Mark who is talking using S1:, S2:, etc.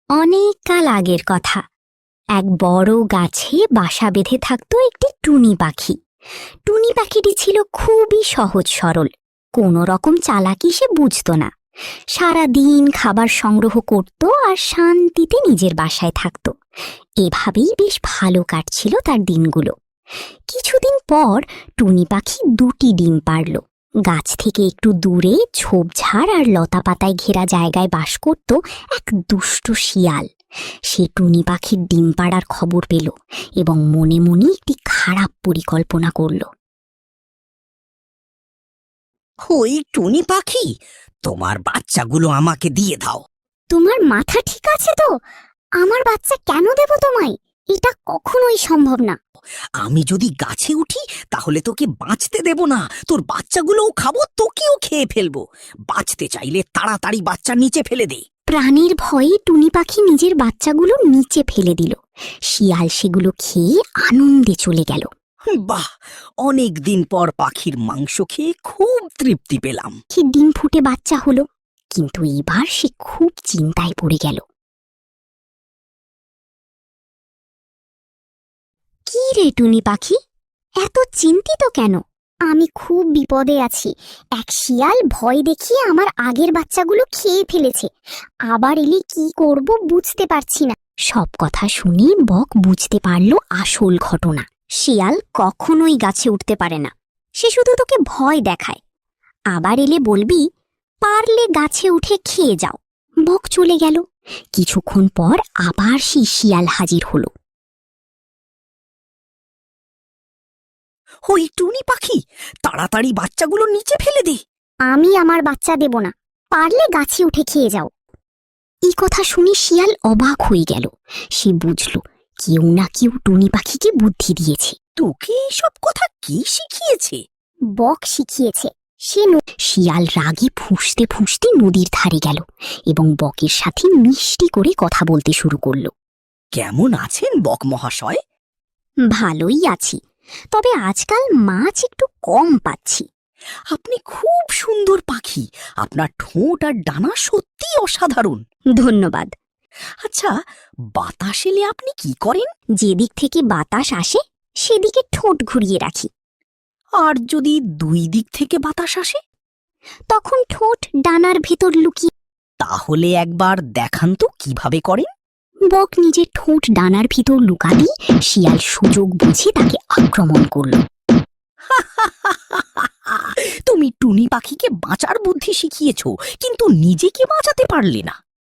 S1: অনেক কাল আগের কথা। এক বড় গাছে বাসা বেঁধে থাকতো একটি টুনি পাখি। টুনি পাখিটি ছিল খুবই সহজ সরল, কোনো রকম চালাকি সে বুঝতো না। সারা দিন খাবার সংগ্রহ করত আর শান্তিতে নিজের বাসায় থাকত। এভাবেই বেশ ভালো কাটছিল তার দিনগুলো। কিছুদিন পর টুনি পাখি দুটি ডিম পাড়ল। গাছ থেকে একটু দূরে ঝোপঝাড় আর লতাপাতায় ঘেরা জায়গায় বাস করত এক দুষ্ট শিয়াল। সে টুনি পাখির ডিম পাড়ার খবর পেল এবং মনে মনে একটি খারাপ পরিকল্পনা করল।
S2: ওই টুনি পাখি, তোমার বাচ্চাগুলো আমাকে দিয়ে দাও।
S1: তোমার মাথা ঠিক আছে তো? আমার বাচ্চা কেন দেব তোমায়? এটা কখনোই সম্ভব না।
S2: আমি যদি গাছে উঠি তাহলে তোকে বাঁচতে দেব না, তোর বাচ্চাগুলোও খাবো, তোকেও খেয়ে ফেলবো। বাঁচতে চাইলে তাড়াতাড়ি বাচ্চা নিচে ফেলে দে।
S1: প্রাণের ভয়ে টুনি পাখি নিজের বাচ্চাগুলো নিচে ফেলে দিল। শিয়াল সেগুলো খেয়ে আনন্দে চলে গেল।
S2: বাহ, অনেক দিন পর পাখির মাংস খেয়ে খুব তৃপ্তি পেলাম।
S1: সে ডিম ফুটে বাচ্চা হলো, কিন্তু এবার সে খুব চিন্তায় পড়ে গেল। কি রে টুনি পাখি, এত চিন্তিত কেন? আমি খুব বিপদে আছি। এক শিয়াল ভয় দেখিয়ে আমার আগের বাচ্চাগুলো খেয়ে ফেলেছে। আবার এলে কি করব বুঝতে পারছি না। সব কথা শুনে বক বুঝতে পারল আসল ঘটনা। শিয়াল কখনোই গাছে উঠতে পারে না, সে শুধু তোকে ভয় দেখায়। আবার এলে বলবি পারলে গাছে উঠে খেয়ে যাও। বক চলে গেল। কিছুক্ষণ পর আবার সেই শিয়াল হাজির হলো।
S2: ওই টুনি পাখি, তাড়াতাড়ি বাচ্চাগুলো নিচে ফেলে দে।
S1: আমি আমার বাচ্চা দেব না, পারলে গাছে উঠে খেয়ে যাও। এই কথা শুনে শিয়াল অবাক হয়ে গেল। সে বুঝল কেউ না কেউ টুনি পাখিকে বুদ্ধি দিয়েছে।
S2: তোকে এইসব কথা কি শিখিয়েছে?
S1: বক শিখিয়েছে। শিয়াল রাগে ফুঁসতে ফুঁসতে নদীর ধারে গেল এবং বকের সাথে মিষ্টি করে কথা বলতে শুরু করল।
S2: কেমন আছেন বক মহাশয়?
S1: ভালোই আছি, তবে আজকাল মাছ একটু কম পাচ্ছি।
S2: আপনি খুব সুন্দর পাখি, আপনার ঠোঁট আর ডানা সত্যি অসাধারণ।
S1: ধন্যবাদ।
S2: আচ্ছা, বাতাস এলে আপনি কি করেন?
S1: যেদিক থেকে বাতাস আসে সেদিকে ঠোঁট ঘুরিয়ে রাখি।
S2: আর যদি দুই দিক থেকে বাতাস আসে?
S1: তখন ঠোঁট ডানার ভেতর লুকিয়ে।
S2: তাহলে একবার দেখান তো কিভাবে করেন।
S1: বক নিজের ঠোঁট ডানার ভিতর লুকাতেই শিয়াল সুযোগ বুঝে তাকে আক্রমণ করল।
S2: তুমি টুনি পাখিকে বাঁচার বুদ্ধি শিখিয়েছ, কিন্তু নিজেকে বাঁচাতে পারলে না।